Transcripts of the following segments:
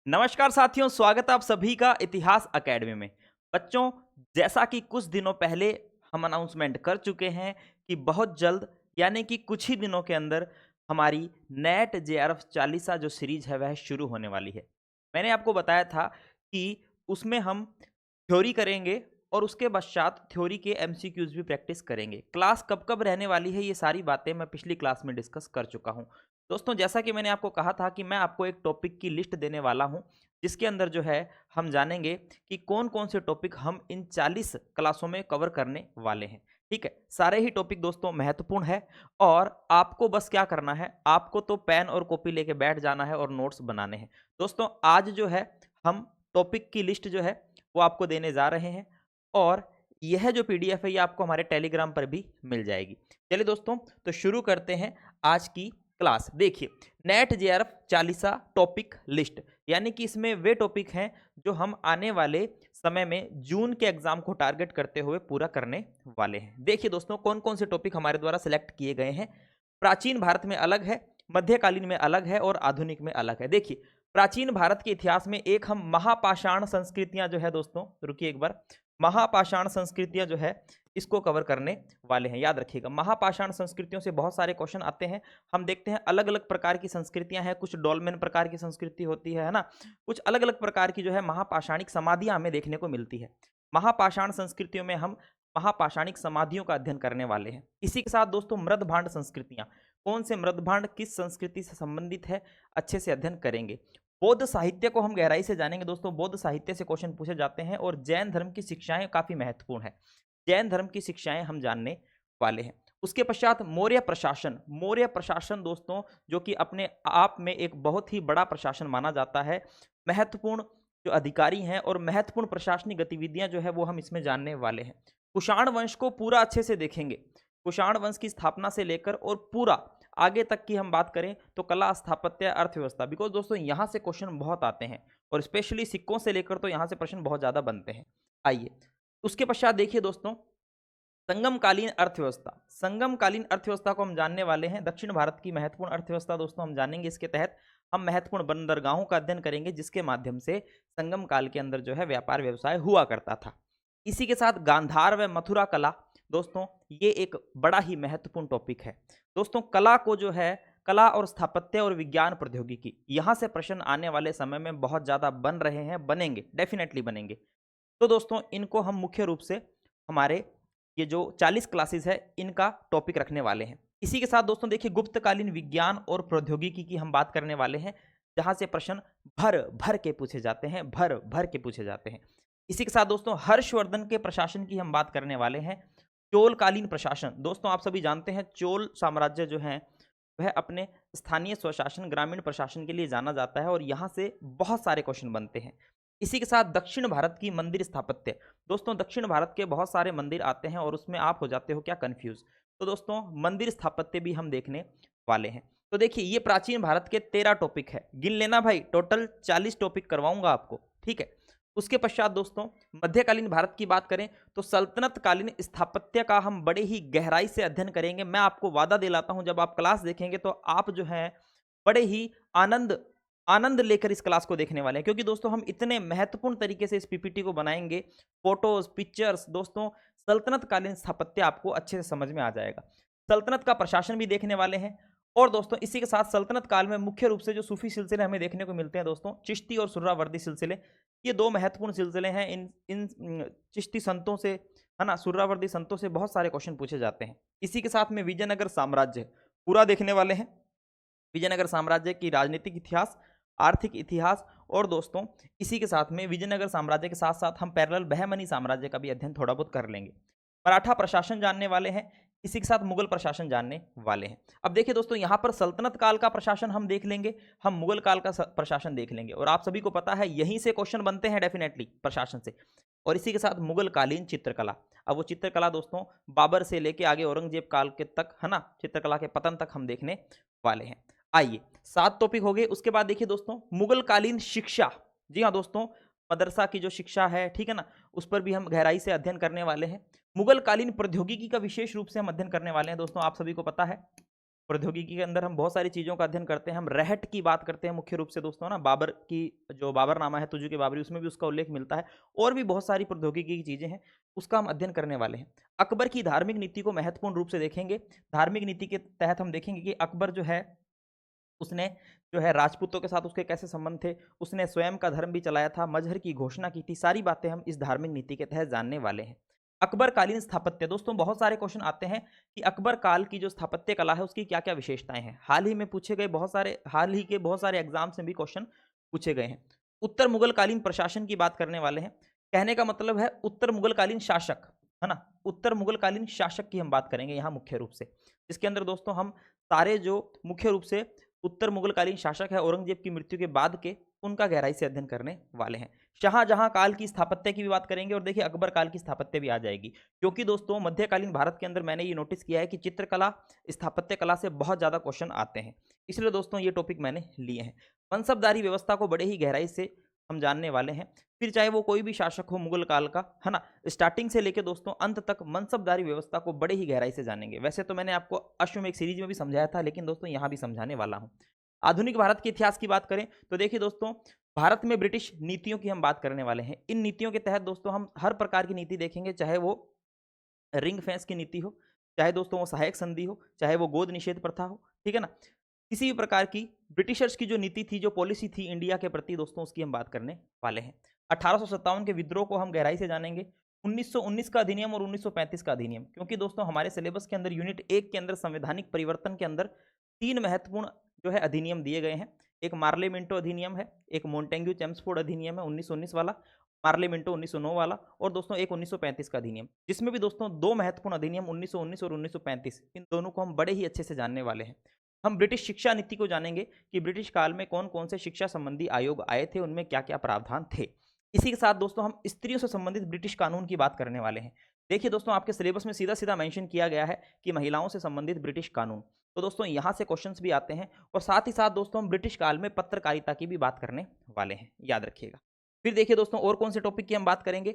नमस्कार साथियों, स्वागत है आप सभी का इतिहास एकेडमी में। बच्चों, जैसा कि कुछ दिनों पहले हम अनाउंसमेंट कर चुके हैं कि बहुत जल्द यानी कि कुछ ही दिनों के अंदर हमारी नेट जेआरएफ चालीसा जो सीरीज है वह शुरू होने वाली है। मैंने आपको बताया था कि उसमें हम थ्योरी करेंगे और उसके पश्चात थ्योरी के एमसीक्यूज भी प्रैक्टिस करेंगे। क्लास कब कब रहने वाली है ये सारी बातें मैं पिछली क्लास में डिस्कस कर चुका हूँ। दोस्तों, जैसा कि मैंने आपको कहा था कि मैं आपको एक टॉपिक की लिस्ट देने वाला हूं जिसके अंदर जो है हम जानेंगे कि कौन कौन से टॉपिक हम इन 40 क्लासों में कवर करने वाले हैं। ठीक है, सारे ही टॉपिक दोस्तों महत्वपूर्ण है और आपको बस क्या करना है, आपको तो पेन और कॉपी लेके बैठ जाना है और नोट्स बनाने हैं। दोस्तों, आज जो है हम टॉपिक की लिस्ट जो है वो आपको देने जा रहे हैं और यह जो पीडीएफ है ये आपको हमारे टेलीग्राम पर भी मिल जाएगी। चलिए दोस्तों, तो शुरू करते हैं आज की क्लास। देखिए, net JRF Chalisa topic list यानी कि इसमें वे टॉपिक हैं जो हम आने वाले समय में जून के एग्जाम को टारगेट करते हुए पूरा करने वाले हैं। देखिए दोस्तों, कौन कौन से टॉपिक हमारे द्वारा सिलेक्ट किए गए हैं। प्राचीन भारत में अलग है, मध्यकालीन में अलग है और आधुनिक में अलग है। देखिए, प्राचीन भारत के इतिहास में एक हम महापाषाण संस्कृतियां जो है दोस्तों, रुकिए एक बार, महापाषाण संस्कृतियां जो है इसको कवर करने वाले हैं। याद रखिएगा, महापाषाण संस्कृतियों से बहुत सारे क्वेश्चन आते हैं। हम देखते हैं अलग अलग प्रकार की संस्कृतियां हैं, कुछ डोलमेन प्रकार की संस्कृति होती है ना, कुछ अलग अलग प्रकार की जो है महापाषाणिक समाधियां हमें देखने को मिलती है। महापाषाण संस्कृतियों में हम महापाषाणिक समाधियों का अध्ययन करने वाले हैं। इसी के साथ दोस्तों मृदभांड संस्कृतियां, कौन से मृदभांड किस संस्कृति से संबंधित है, अच्छे से अध्ययन करेंगे। बौद्ध साहित्य को हम गहराई से जानेंगे दोस्तों, बौद्ध साहित्य से क्वेश्चन पूछे जाते हैं और जैन धर्म की शिक्षाएं काफी महत्वपूर्ण है, जैन धर्म की शिक्षाएं हम जानने वाले हैं। उसके पश्चात मौर्य प्रशासन, मौर्य प्रशासन दोस्तों जो कि अपने आप में एक बहुत ही बड़ा प्रशासन माना जाता है। महत्वपूर्ण जो अधिकारी हैं और महत्वपूर्ण प्रशासनिक गतिविधियां जो है वो हम इसमें जानने वाले हैं। कुषाण वंश को पूरा अच्छे से देखेंगे, कुषाण वंश की स्थापना से लेकर और पूरा आगे तक की हम बात करें तो कला, स्थापत्य, अर्थव्यवस्था, बिकॉज दोस्तों यहाँ से क्वेश्चन बहुत आते हैं और स्पेशली सिक्कों से लेकर तो यहाँ से प्रश्न बहुत ज्यादा बनते हैं। आइए, उसके पश्चात देखिए दोस्तों, संगमकालीन अर्थव्यवस्था, संगमकालीन अर्थव्यवस्था को हम जानने वाले हैं। दक्षिण भारत की महत्वपूर्ण अर्थव्यवस्था दोस्तों हम जानेंगे। इसके तहत हम महत्वपूर्ण बंदरगाहों का अध्ययन करेंगे जिसके माध्यम से संगम काल के अंदर जो है व्यापार व्यवसाय हुआ करता था। इसी के साथ गांधार व मथुरा कला दोस्तों, ये एक बड़ा ही महत्वपूर्ण टॉपिक है। दोस्तों, कला को जो है, कला और स्थापत्य और विज्ञान प्रौद्योगिकी, यहाँ से प्रश्न आने वाले समय में बहुत ज्यादा बन रहे हैं, बनेंगे, डेफिनेटली बनेंगे। तो दोस्तों, इनको हम मुख्य रूप से हमारे ये जो 40 क्लासेस है इनका टॉपिक रखने वाले हैं। इसी के साथ दोस्तों देखिए, गुप्तकालीन विज्ञान और प्रौद्योगिकी की हम बात करने वाले हैं जहां से प्रश्न भर भर के पूछे जाते हैं, भर भर के पूछे जाते हैं। इसी के साथ दोस्तों हर्षवर्धन के प्रशासन की हम बात करने वाले हैं। चोलकालीन प्रशासन, दोस्तों आप सभी जानते हैं चोल साम्राज्य जो है वह अपने स्थानीय स्वशासन, ग्रामीण प्रशासन के लिए जाना जाता है और यहाँ से बहुत सारे क्वेश्चन बनते हैं। इसी के साथ दक्षिण भारत की मंदिर स्थापत्य, दोस्तों दक्षिण भारत के बहुत सारे मंदिर आते हैं और उसमें आप हो जाते हो क्या, कंफ्यूज। तो दोस्तों मंदिर स्थापत्य भी हम देखने वाले हैं। तो देखिए, ये प्राचीन भारत के 13 टॉपिक है, गिन लेना भाई, टोटल 40 टॉपिक करवाऊंगा आपको, ठीक है। उसके पश्चात दोस्तों मध्यकालीन भारत की बात करें तो सल्तनत कालीन स्थापत्य का हम बड़े ही गहराई से अध्ययन करेंगे। मैं आपको वादा दिलाता हूं, जब आप क्लास देखेंगे तो आप जो है बड़े ही आनंद आनंद लेकर इस क्लास को देखने वाले हैं, क्योंकि दोस्तों हम इतने महत्वपूर्ण तरीके से इस पीपीटी को बनाएंगे, फोटोज, पिक्चर्स, दोस्तों सल्तनत कालीन स्थापत्य आपको अच्छे से समझ में आ जाएगा। सल्तनत का प्रशासन भी देखने वाले हैं। और दोस्तों इसी के साथ सल्तनत काल में मुख्य रूप से जो सूफी सिलसिले हमें देखने को मिलते हैं दोस्तों, चिश्ती और सुर्रावर्दी सिलसिले, ये दो महत्वपूर्ण सिलसिले हैं। इन चिश्ती संतों से, है ना, सुर्रावर्दी संतों से बहुत सारे क्वेश्चन पूछे जाते हैं। इसी के साथ में विजयनगर साम्राज्य पूरा देखने वाले हैं। विजयनगर साम्राज्य की राजनीतिक इतिहास, आर्थिक इतिहास और दोस्तों इसी के साथ में विजयनगर साम्राज्य के साथ साथ हम पैरेलल बहमनी साम्राज्य का भी अध्ययन थोड़ा बहुत कर लेंगे। मराठा प्रशासन जानने वाले हैं, इसी के साथ मुगल प्रशासन जानने वाले हैं। अब देखिए दोस्तों, यहाँ पर सल्तनत काल का प्रशासन हम देख लेंगे, हम मुगल काल का प्रशासन देख लेंगे और आप सभी को पता है यहीं से क्वेश्चन बनते हैं डेफिनेटली, प्रशासन से। और इसी के साथ मुगल कालीन चित्रकला, अब वो चित्रकला दोस्तों बाबर से लेके आगे औरंगजेब काल के तक, है ना, चित्रकला के पतन तक हम देखने वाले हैं। आइए, 7 टॉपिक हो गए। उसके बाद देखिए दोस्तों मुगल कालीन शिक्षा, जी हाँ दोस्तों, मदरसा की जो शिक्षा है, ठीक है ना, उस पर भी हम गहराई से अध्ययन करने वाले हैं। मुगल कालीन प्रौद्योगिकी का विशेष रूप से हम अध्ययन करने वाले हैं। दोस्तों आप सभी को पता है प्रौद्योगिकी के अंदर हम बहुत सारी चीज़ों का अध्ययन करते हैं। हम रहट की बात करते हैं मुख्य रूप से दोस्तों ना, बाबर की जो बाबरनामा है तुझु के बाबरी, उसमें भी उसका उल्लेख मिलता है। और भी बहुत सारी प्रौद्योगिकी की चीज़ें हैं, उसका हम अध्ययन करने वाले हैं। अकबर की धार्मिक नीति को महत्वपूर्ण रूप से देखेंगे। धार्मिक नीति के तहत हम देखेंगे कि अकबर जो है उसने जो है राजपूतों के साथ उसके कैसे संबंध थे, उसने स्वयं का धर्म भी चलाया था, मजहर की घोषणा की थी। सारी बातें हम इस धार्मिक नीति के तहत जानने वाले हैं। अकबर कालीन स्थापत्य, दोस्तों बहुत सारे क्वेश्चन आते हैं कि अकबर काल की जो स्थापत्य कला है उसकी क्या क्या विशेषताएं हैं। हाल ही के बहुत सारे एग्जाम्स में भी क्वेश्चन पूछे गए हैं। उत्तर मुगल कालीन प्रशासन की बात करने वाले हैं। कहने का मतलब है उत्तर मुगल कालीन शासक, है ना, उत्तर मुगल कालीन शासक की हम बात करेंगे यहाँ मुख्य रूप से, जिसके अंदर दोस्तों हम सारे जो मुख्य रूप से उत्तर मुगलकालीन शासक है औरंगजेब की मृत्यु के बाद के, उनका गहराई से अध्ययन करने वाले हैं। शाहजहां काल की स्थापत्य की भी बात करेंगे और देखिए अकबर काल की स्थापत्य भी आ जाएगी, क्योंकि दोस्तों मध्यकालीन भारत के अंदर मैंने ये नोटिस किया है कि चित्रकला स्थापत्य कला से बहुत ज्यादा क्वेश्चन आते हैं, इसलिए दोस्तों ये टॉपिक मैंने लिए हैं। मनसबदारी व्यवस्था को बड़े ही गहराई से हम जानने वाले हैं। फिर चाहे वो कोई भी शासक हो मुगल काल का, है ना, स्टार्टिंग से लेके दोस्तों अंत तक मनसबदारी व्यवस्था को बड़े ही गहराई से जानेंगे। वैसे तो मैंने आपको अश्वमेध सीरीज में भी समझाया था, लेकिन दोस्तों यहाँ भी समझाने वाला हूँ। आधुनिक भारत के इतिहास की बात करें तो देखिए दोस्तों, भारत में ब्रिटिश नीतियों की हम बात करने वाले हैं। इन नीतियों के तहत दोस्तों हम हर प्रकार की नीति देखेंगे, चाहे वो रिंग फेंस की नीति हो, चाहे दोस्तों वो सहायक संधि हो, चाहे वो गोद निषेध प्रथा हो, ठीक है ना, किसी भी प्रकार की ब्रिटिशर्स की जो नीति थी, जो पॉलिसी थी इंडिया के प्रति दोस्तों, उसकी हम बात करने वाले हैं। 1857 के विद्रोह को हम गहराई से जानेंगे। 1919 का अधिनियम और 1935 का अधिनियम, क्योंकि दोस्तों हमारे सिलेबस के अंदर यूनिट 1 के अंदर संवैधानिक परिवर्तन के अंदर 3 महत्वपूर्ण जो है अधिनियम दिए गए हैं। एक मार्लेमेंटो अधिनियम है, एक मोंटेग्यू चेम्सफोर्ड अधिनियम है 1919 वाला, मार्लेमेंटो 1909 वाला, और दोस्तों एक 1935 का अधिनियम, जिसमें भी दोस्तों 2 महत्वपूर्ण अधिनियम 1919 और 1935, इन दोनों को हम बड़े ही अच्छे से जानने वाले हैं। हम ब्रिटिश शिक्षा नीति को जानेंगे कि ब्रिटिश काल में कौन कौन से शिक्षा संबंधी आयोग आए थे, उनमें क्या क्या प्रावधान थे। इसी के साथ दोस्तों हम स्त्रियों से संबंधित ब्रिटिश कानून की बात करने वाले हैं। देखिए दोस्तों, आपके सिलेबस में सीधा सीधा मेंशन किया गया है कि महिलाओं से संबंधित ब्रिटिश कानून, तो दोस्तों यहाँ से क्वेश्चंस भी आते हैं। और साथ ही साथ दोस्तों हम ब्रिटिश काल में पत्रकारिता की भी बात करने वाले हैं, याद रखिएगा। फिर देखिए दोस्तों, और कौन से टॉपिक की हम बात करेंगे।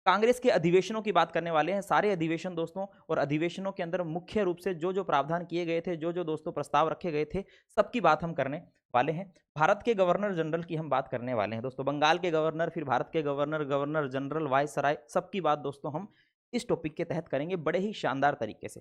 कांग्रेस के अधिवेशनों की बात करने वाले हैं, सारे अधिवेशन दोस्तों, और अधिवेशनों के अंदर मुख्य रूप से जो जो प्रावधान किए गए थे, जो जो दोस्तों प्रस्ताव रखे गए थे, सबकी बात हम करने वाले हैं। भारत के गवर्नर जनरल की हम बात करने वाले हैं दोस्तों, बंगाल के गवर्नर, फिर भारत के गवर्नर, गवर्नर जनरल, वायसराय, सबकी बात दोस्तों हम इस टॉपिक के तहत करेंगे बड़े ही शानदार तरीके से,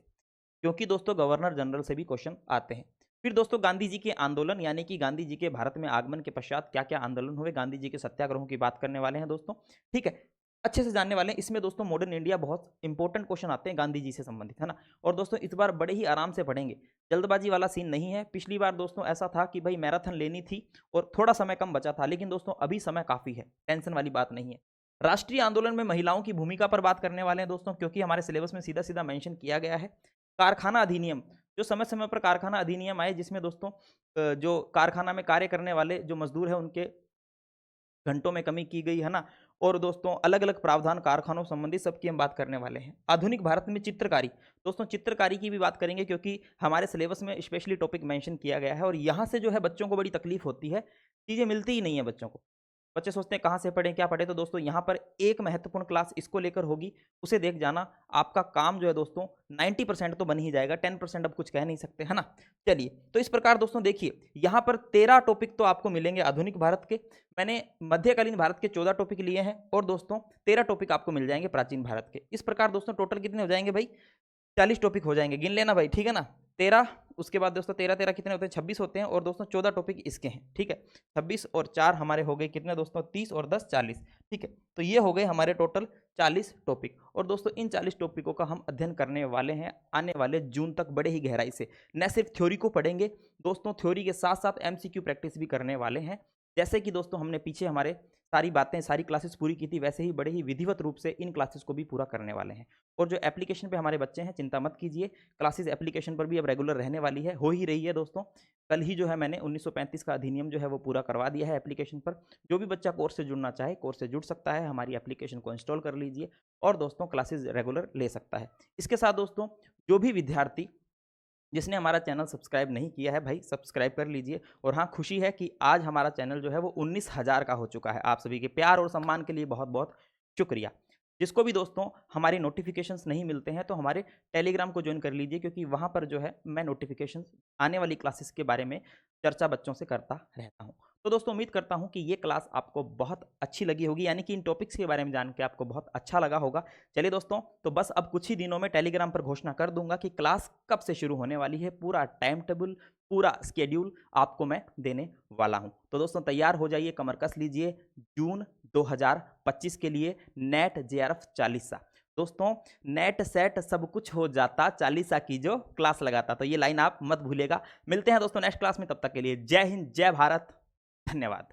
क्योंकि दोस्तों गवर्नर जनरल से भी क्वेश्चन आते हैं। फिर दोस्तों गांधी जी के आंदोलन, यानी कि गांधी जी के भारत में आगमन के पश्चात क्या क्या आंदोलन हुए, गांधी जी के सत्याग्रहों की बात करने वाले हैं दोस्तों, ठीक है, अच्छे से जानने वाले हैं। इसमें दोस्तों मॉडर्न इंडिया बहुत इंपॉर्टेंट क्वेश्चन आते हैं गांधी जी से संबंधित, है ना। और दोस्तों इस बार बड़े ही आराम से पढ़ेंगे, जल्दबाजी वाला सीन नहीं है। पिछली बार दोस्तों ऐसा था कि भाई मैराथन लेनी थी और थोड़ा समय कम बचा था, लेकिन दोस्तों अभी समय काफी है, टेंशन वाली बात नहीं है। राष्ट्रीय आंदोलन में महिलाओं की भूमिका पर बात करने वाले हैं दोस्तों, क्योंकि हमारे सिलेबस में सीधा सीधा मेंशन किया गया है। कारखाना अधिनियम, जो समय समय पर कारखाना अधिनियम आए, जिसमें दोस्तों जो कारखाना में कार्य करने वाले जो मजदूर हैं उनके घंटों में कमी की गई, है ना। और दोस्तों अलग अलग प्रावधान कारखानों संबंधी सबकी हम बात करने वाले हैं। आधुनिक भारत में चित्रकारी, दोस्तों चित्रकारी की भी बात करेंगे, क्योंकि हमारे सिलेबस में स्पेशली टॉपिक मेंशन किया गया है। और यहाँ से जो है बच्चों को बड़ी तकलीफ होती है, चीज़ें मिलती ही नहीं है बच्चों को, बच्चे सोचते हैं कहाँ से पढ़ें, क्या पढ़ें। तो दोस्तों यहाँ पर एक महत्वपूर्ण क्लास इसको लेकर होगी, उसे देख जाना। आपका काम जो है दोस्तों 90% तो बन ही जाएगा, 10% अब कुछ कह नहीं सकते, है ना। चलिए, तो इस प्रकार दोस्तों देखिए, यहाँ पर 13 टॉपिक तो आपको मिलेंगे आधुनिक भारत के। मैंने मध्यकालीन भारत के 14 टॉपिक लिए हैं, और दोस्तों 13 टॉपिक आपको मिल जाएंगे प्राचीन भारत के। इस प्रकार दोस्तों टोटल कितने हो जाएंगे भाई, 40 टॉपिक हो जाएंगे, गिन लेना भाई, ठीक है ना। 13, उसके बाद दोस्तों 13 13 कितने होते हैं, 26 होते हैं। और दोस्तों 14 टॉपिक इसके हैं, ठीक है। 26 और 4 हमारे हो गए कितने दोस्तों, 30 और 10 40, ठीक है। तो ये हो गए हमारे टोटल 40 टॉपिक। और दोस्तों इन 40 टॉपिकों का हम अध्ययन करने वाले हैं आने वाले जून तक बड़े ही गहराई से। न सिर्फ थ्योरी को पढ़ेंगे दोस्तों, थ्योरी के साथ साथ MCQ प्रैक्टिस भी करने वाले हैं। जैसे कि दोस्तों हमने पीछे हमारे सारी बातें, सारी क्लासेस पूरी की थी, वैसे ही बड़े ही विधिवत रूप से इन क्लासेस को भी पूरा करने वाले हैं। और जो एप्लीकेशन पे हमारे बच्चे हैं, चिंता मत कीजिए, क्लासेस एप्लीकेशन पर भी अब रेगुलर रहने वाली है, हो ही रही है दोस्तों। कल ही जो है मैंने 1935 का अधिनियम जो है वो पूरा करवा दिया है एप्लीकेशन पर। जो भी बच्चा कोर्स से जुड़ना चाहे, कोर्स से जुड़ सकता है, हमारी एप्लीकेशन को इंस्टॉल कर लीजिए और दोस्तों क्लासेस रेगुलर ले सकता है। इसके साथ दोस्तों जो भी विद्यार्थी जिसने हमारा चैनल सब्सक्राइब नहीं किया है, भाई सब्सक्राइब कर लीजिए। और हाँ, खुशी है कि आज हमारा चैनल जो है वो 19,000 का हो चुका है। आप सभी के प्यार और सम्मान के लिए बहुत बहुत शुक्रिया। जिसको भी दोस्तों हमारी नोटिफिकेशंस नहीं मिलते हैं तो हमारे टेलीग्राम को ज्वाइन कर लीजिए, क्योंकि वहाँ पर जो है मैं नोटिफिकेशंस आने वाली क्लासेस के बारे में चर्चा बच्चों से करता रहता हूँ। तो दोस्तों उम्मीद करता हूँ कि ये क्लास आपको बहुत अच्छी लगी होगी, यानी कि इन टॉपिक्स के बारे में जान के आपको बहुत अच्छा लगा होगा। चलिए दोस्तों, तो बस अब कुछ ही दिनों में टेलीग्राम पर घोषणा कर दूंगा कि क्लास कब से शुरू होने वाली है। पूरा टाइम टेबल, पूरा स्केड्यूल आपको मैं देने वाला हूं। तो दोस्तों तैयार हो जाइए, कमर कस लीजिए जून 2025 के लिए नेट जेआरएफ 40सा। दोस्तों नेट सेट सब कुछ हो जाता 40सा की जो क्लास लगाता, तो ये लाइन आप मत भूलिएगा। मिलते हैं दोस्तों नेक्स्ट क्लास में, तब तक के लिए जय हिंद, जय भारत, धन्यवाद।